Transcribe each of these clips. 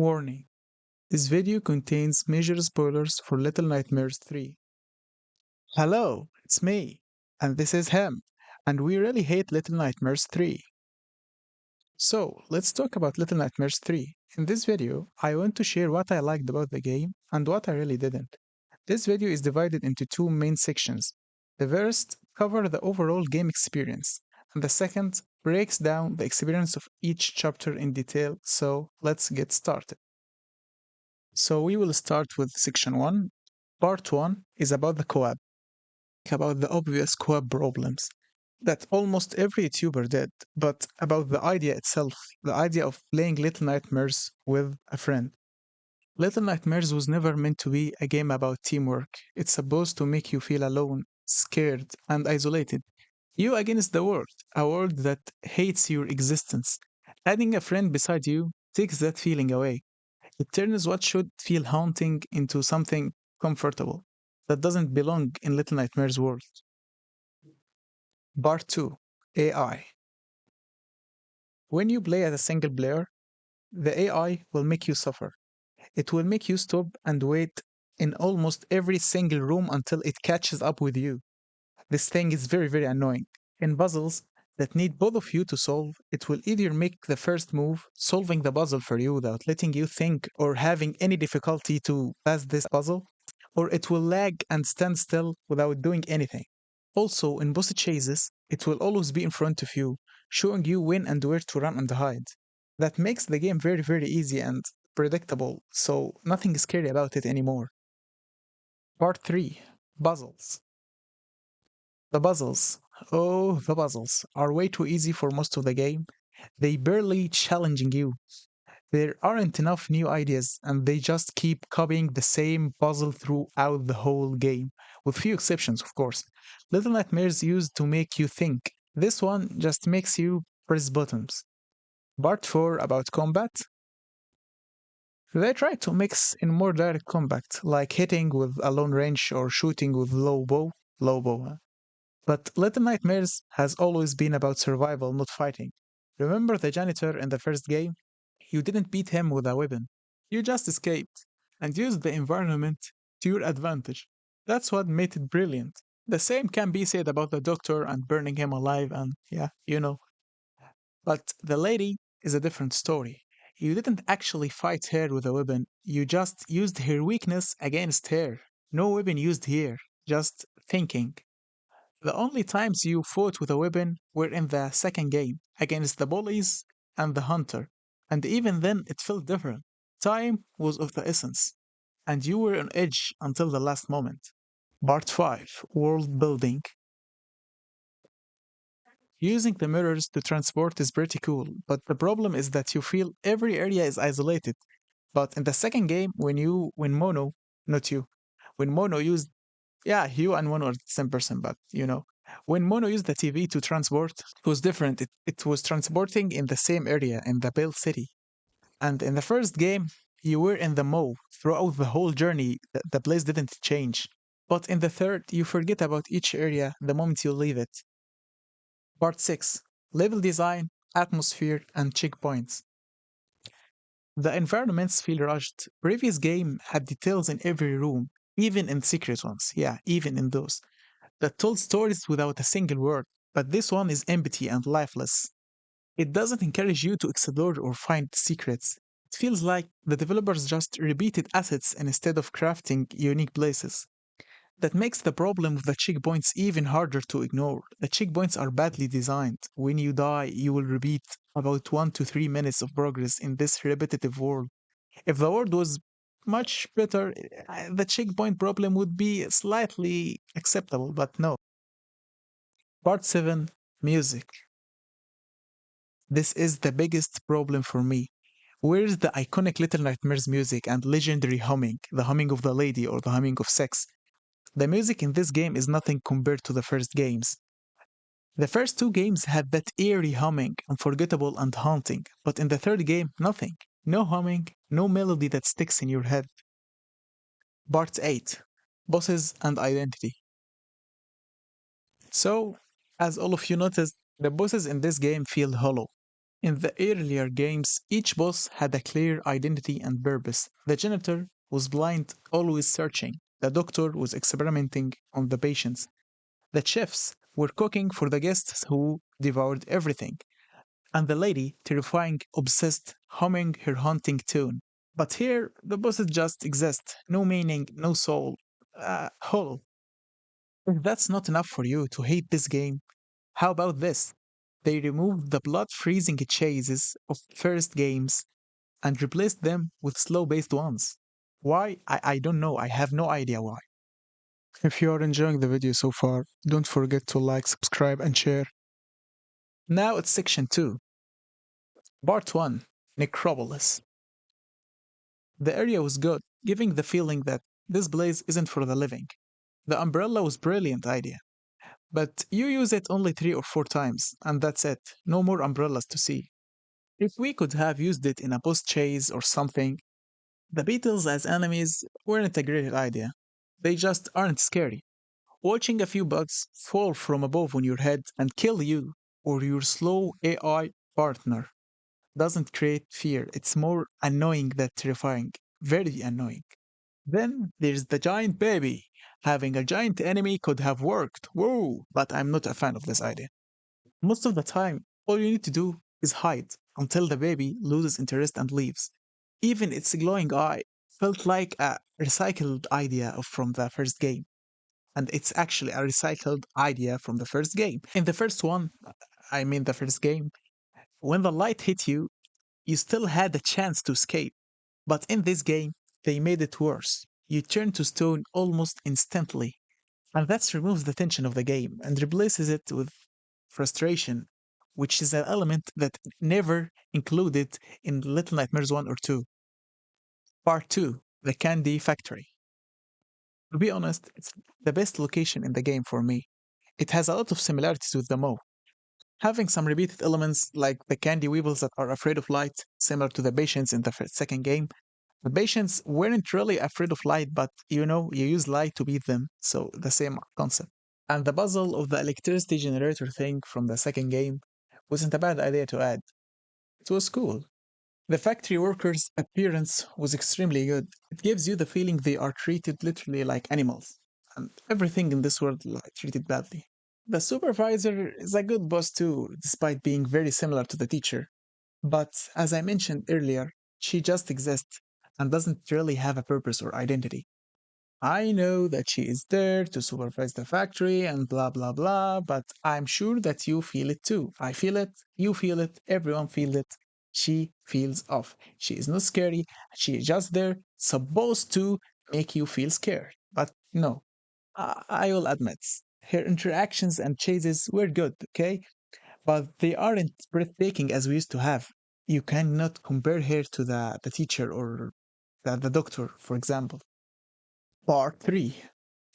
Warning: this video contains major spoilers for Little Nightmares 3. Hello, it's me, and this is him, and we really hate Little Nightmares 3. So, let's talk about Little Nightmares 3. In this video, I want to share what I liked about the game and what I really didn't. This video is divided into two main sections. The first covers the overall game experience, and the second breaks down the experience of each chapter in detail, so let's get started. So we will start with section 1. Part 1 is about the co-op, about the obvious co-op problems that almost every YouTuber did, but about the idea itself, the idea of playing Little Nightmares with a friend. Little Nightmares was never meant to be a game about teamwork. It's supposed to make you feel alone, scared, and isolated. You against the world, a world that hates your existence. Adding a friend beside you takes that feeling away. It turns what should feel haunting into something comfortable that doesn't belong in Little Nightmares world. Part 2: AI. When you play as a single player, the AI will make you suffer. It will make you stop and wait in almost every single room until it catches up with you. This thing is very, very annoying. In puzzles that need both of you to solve, it will either make the first move, solving the puzzle for you without letting you think or having any difficulty to pass this puzzle, or it will lag and stand still without doing anything. Also, in boss chases, it will always be in front of you, showing you when and where to run and hide. That makes the game very, very easy and predictable, so nothing is scary about it anymore. Part 3: Puzzles. The puzzles, oh, the puzzles, are way too easy for most of the game. They barely challenging you. There aren't enough new ideas, and they just keep copying the same puzzle throughout the whole game, with few exceptions, of course. Little Nightmares used to make you think. This one just makes you press buttons. Part 4 about combat. They try to mix in more direct combat, like hitting with a long range or shooting with low bow. But Little Nightmares has always been about survival, not fighting. Remember the janitor in the first game? You didn't beat him with a weapon. You just escaped and used the environment to your advantage. That's what made it brilliant. The same can be said about the doctor and burning him alive, and yeah, you know. But the lady is a different story. You didn't actually fight her with a weapon, you just used her weakness against her. No weapon used here, just thinking. The only times you fought with a weapon were in the second game, against the bullies and the hunter, and even then it felt different. Time was of the essence, and you were on edge until the last moment. Part 5: World Building. Using the mirrors to transport is pretty cool, but the problem is that you feel every area is isolated. But in the second game, when Mono, not you, when Mono used, yeah, you and Mono are the same person, but you know, when Mono used the TV to transport, it was different. It was transporting in the same area in the Bell City. And in the first game, you were in the mall throughout the whole journey. The place didn't change. But in the third, you forget about each area the moment you leave it. Part 6: Level Design, Atmosphere, and Checkpoints. The environments feel rushed. Previous game had details in every room, even in secret ones. Yeah, even in those. That told stories without a single word. But this one is empty and lifeless. It doesn't encourage you to explore or find secrets. It feels like the developers just repeated assets instead of crafting unique places. That makes the problem with the checkpoints even harder to ignore. The checkpoints are badly designed. When you die, you will repeat about 1 to 3 minutes of progress in this repetitive world. If the world was much better, the checkpoint problem would be slightly acceptable, but no. Part 7: Music. This is the biggest problem for me. Where's the iconic Little Nightmares music and legendary humming, the humming of the lady or the humming of sex? The music in this game is nothing compared to the first games. The first two games had that eerie humming, unforgettable and haunting, but in the third game, nothing. No humming, no melody that sticks in your head. Part 8: Bosses and Identity. So, as all of you noticed, the bosses in this game feel hollow. In the earlier games, each boss had a clear identity and purpose. The janitor was blind, always searching. The doctor was experimenting on the patients. The chefs were cooking for the guests who devoured everything. And the lady, terrifying, obsessed, humming her haunting tune. But here, the bosses just exist. No meaning, no soul. Hollow. If that's not enough for you to hate this game, how about this? They removed the blood freezing chases of first games and replaced them with slow based ones. Why? I don't know. I have no idea why. If you are enjoying the video so far, don't forget to like, subscribe, and share. Now it's section 2, part 1, Necropolis. The area was good, giving the feeling that this place isn't for the living. The umbrella was brilliant idea, but you use it only 3 or 4 times, and that's it. No more umbrellas to see. If we could have used it in a boss chase or something, the beetles as enemies weren't a great idea. They just aren't scary. Watching a few bugs fall from above on your head and kill you or your slow AI partner doesn't create fear. It's more annoying than terrifying. Very annoying. Then there's the giant baby. Having a giant enemy could have worked. Whoa! But I'm not a fan of this idea. Most of the time, all you need to do is hide until the baby loses interest and leaves. Even its glowing eye felt like a recycled idea from the first game. And it's actually a recycled idea from the first game. In the first one, I mean the first game, when the light hit you, you still had a chance to escape. But in this game, they made it worse. You turn to stone almost instantly. And that removes the tension of the game and replaces it with frustration, which is an element that never included in Little Nightmares 1 or 2. Part 2, the Candy Factory. To be honest, it's the best location in the game for me. It has a lot of similarities with the Mo, having some repeated elements like the candy weevils that are afraid of light, similar to the patients in the second game. The patients weren't really afraid of light, but you use light to beat them, so the same concept. And the puzzle of the electricity generator thing from the second game wasn't a bad idea to add. It was cool. The factory workers' appearance was extremely good. It gives you the feeling they are treated literally like animals, and everything in this world like treated badly. The supervisor is a good boss too, despite being very similar to the teacher. But as I mentioned earlier, she just exists and doesn't really have a purpose or identity. I know that she is there to supervise the factory and blah blah blah, but I'm sure that you feel it too. I feel it, you feel it, everyone feels it. She feels off. She is not scary. She is just there, supposed to make you feel scared. But no, I will admit, her interactions and chases were good, okay? But they aren't breathtaking as we used to have. You cannot compare her to the teacher or the doctor, for example. Part 3,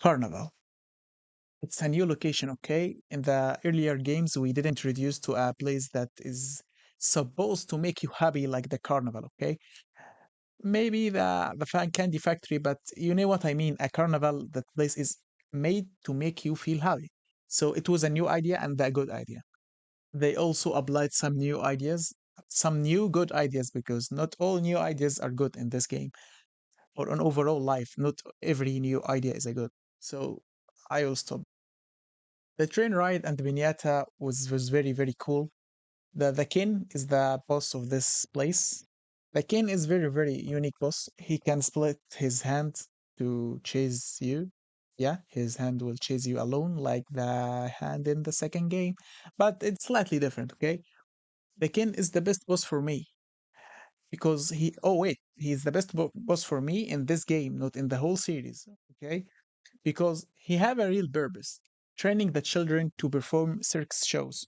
Carnival. It's a new location, okay? In the earlier games, we did introduce to a place that is supposed to make you happy like the carnival, okay? Maybe the fan candy factory, but you know what I mean. A carnival, that place is made to make you feel happy. So it was a new idea and a good idea. They also applied some new ideas, some new good ideas, because not all new ideas are good in this game or on overall life. Not every new idea is a good. So I will stop. The train ride and the vignetta was very very cool. The king is the boss of this place. The king is very unique boss. He can split his hand to chase you. Yeah, his hand will chase you alone, like the hand in the second game, but it's slightly different. Okay, the king is the best boss for me because he. Oh wait, he's the best boss for me in this game, not in the whole series. Okay, because he have a real purpose, training the children to perform circus shows.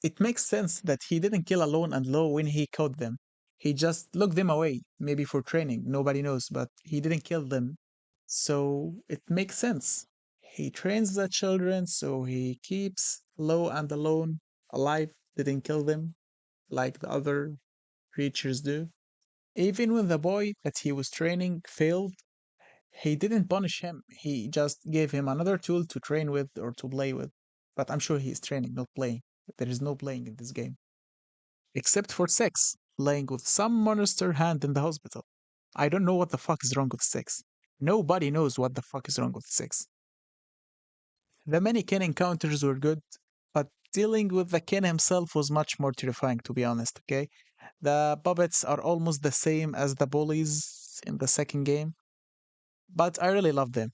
It makes sense that he didn't kill Alone and Low when he caught them. He just looked them away, maybe for training, nobody knows, but he didn't kill them. So it makes sense. He trains the children, so he keeps Low and Alone alive, didn't kill them like the other creatures do. Even when the boy that he was training failed, he didn't punish him. He just gave him another tool to train with or to play with. But I'm sure he's training, not playing. There is no playing in this game. except for 6, playing with some monster hand in the hospital. I don't know what the fuck is wrong with 6. Nobody knows what the fuck is wrong with 6. The many Ken encounters were good, but dealing with the Ken himself was much more terrifying, to be honest, okay? The puppets are almost the same as the bullies in the second game, but I really love them.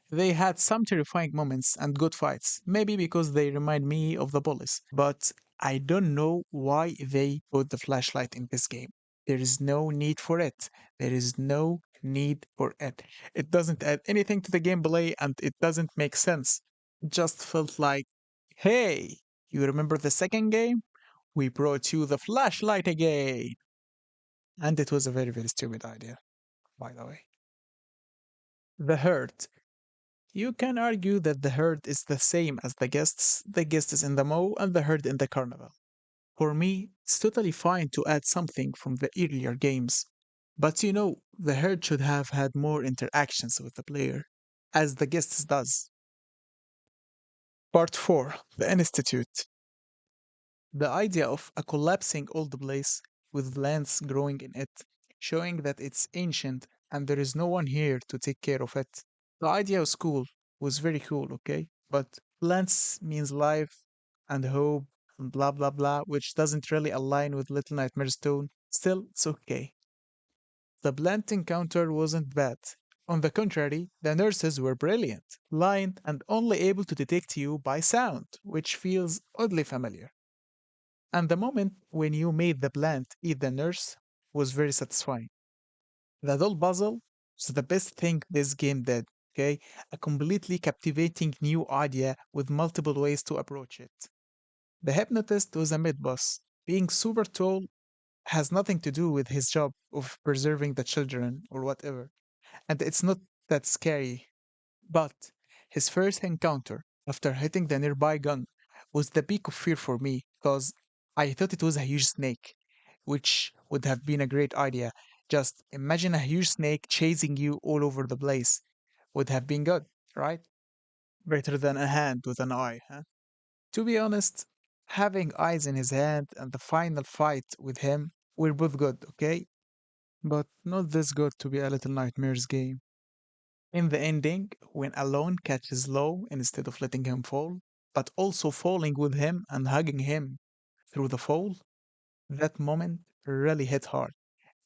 They had some terrifying moments and good fights, maybe because they remind me of the bullies, but I don't know why they put the flashlight in this game. There is no need for it. There is no need for it. It doesn't add anything to the gameplay and it doesn't make sense. It just felt like, hey, you remember the second game? We brought you the flashlight again. And it was a very, very stupid idea, by the way. The herd. You can argue that the herd is the same as the guests. The guest is in the mall and the herd in the carnival. For me, it's totally fine to add something from the earlier games. But the herd should have had more interactions with the player, as the guests does. Part 4, The Institute. The idea of a collapsing old place with plants growing in it, showing that it's ancient and there is no one here to take care of it. The idea was cool, was very cool, okay? But plants means life and hope and blah blah blah, which doesn't really align with Little Nightmares Stone. Still, it's okay. The plant encounter wasn't bad. On the contrary, the nurses were brilliant, blind, and only able to detect you by sound, which feels oddly familiar. And the moment when you made the plant eat the nurse was very satisfying. The doll puzzle is the best thing this game did, okay? A completely captivating new idea with multiple ways to approach it. The hypnotist was a mid boss. Being super tall has nothing to do with his job of preserving the children or whatever, and it's not that scary. But his first encounter after hitting the nearby gun was the peak of fear for me because I thought it was a huge snake, which would have been a great idea. Just imagine a huge snake chasing you all over the place. Would have been good, right? Better than a hand with an eye, huh? To be honest, having eyes in his hand and the final fight with him were both good, okay? But not this good to be a Little Nightmares game. In the ending, when Alone catches Low instead of letting him fall, but also falling with him and hugging him through the fall, that moment really hit hard.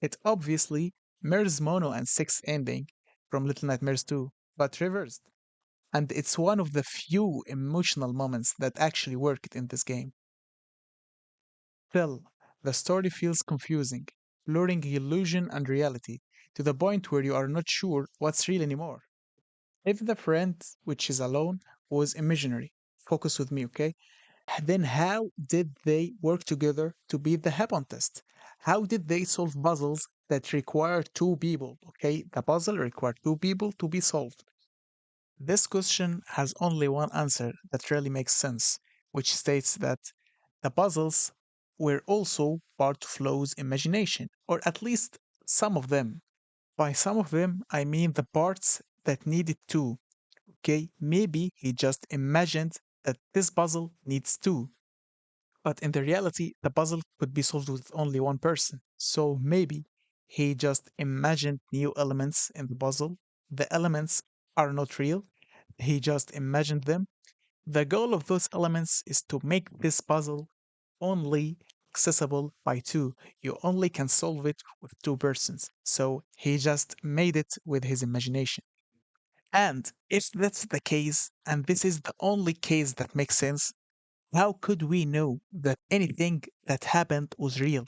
It obviously mirrors Mono and Six ending from Little Nightmares 2, but reversed. And it's one of the few emotional moments that actually worked in this game. Still, the story feels confusing, blurring illusion and reality, to the point where you are not sure what's real anymore. If the friend, which is alone, was imaginary, focus with me, okay? Then how did they work together to beat the Happon test? How did they solve puzzles that require two people? Okay, the puzzle required two people to be solved. This question has only one answer that really makes sense, which states that the puzzles were also part of Lowe's imagination, or at least some of them. By some of them, I mean the parts that needed two. Okay, maybe he just imagined that this puzzle needs two, but in the reality, the puzzle could be solved with only one person. So maybe he just imagined new elements in the puzzle. The elements are not real, he just imagined them. The goal of those elements is to make this puzzle only accessible by two. You only can solve it with two persons. So he just made it with his imagination. And if that's the case, and this is the only case that makes sense, how could we know that anything that happened was real?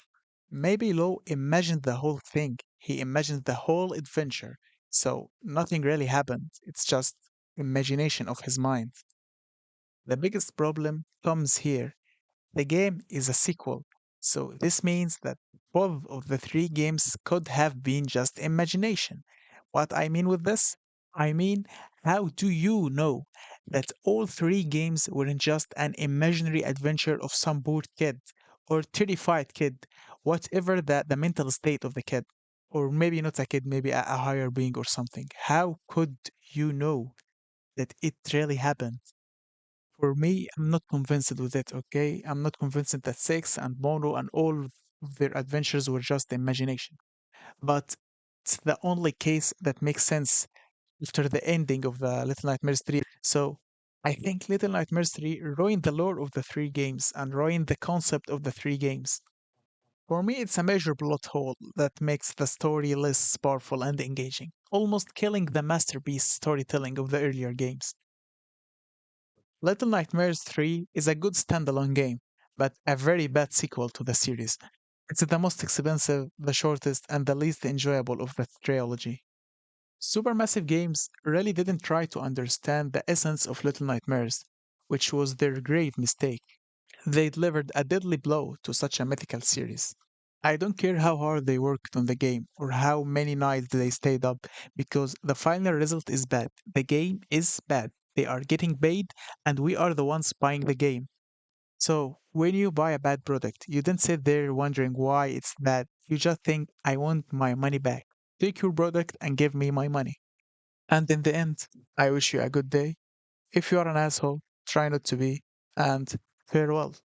Maybe Lo imagined the whole thing. He imagined the whole adventure. So nothing really happened. It's just imagination of his mind. The biggest problem comes here. The game is a sequel. So this means that both of the three games could have been just imagination. What I mean with this? I mean, how do you know that all three games weren't just an imaginary adventure of some bored kid or terrified kid, whatever the mental state of the kid? Or maybe not a kid, maybe a higher being or something. How could you know that it really happened? For me, I'm not convinced with it, okay? I'm not convinced that Six and Mono and all of their adventures were just imagination. But it's the only case that makes sense after the ending of the Little Nightmares 3. So I think Little Nightmares 3 ruined the lore of the three games and ruined the concept of the three games. For me, it's a major plot hole that makes the story less powerful and engaging, almost killing the masterpiece storytelling of the earlier games. Little Nightmares 3 is a good standalone game, but a very bad sequel to the series. It's the most expensive, the shortest, and the least enjoyable of the trilogy. Supermassive Games really didn't try to understand the essence of Little Nightmares, which was their grave mistake. They delivered a deadly blow to such a mythical series. I don't care how hard they worked on the game or how many nights they stayed up because the final result is bad. The game is bad. They are getting paid and we are the ones buying the game. So, when you buy a bad product, you don't sit there wondering why it's bad. You just think, I want my money back. Take your product and give me my money. And in the end, I wish you a good day. If you are an asshole, try not to be, and farewell.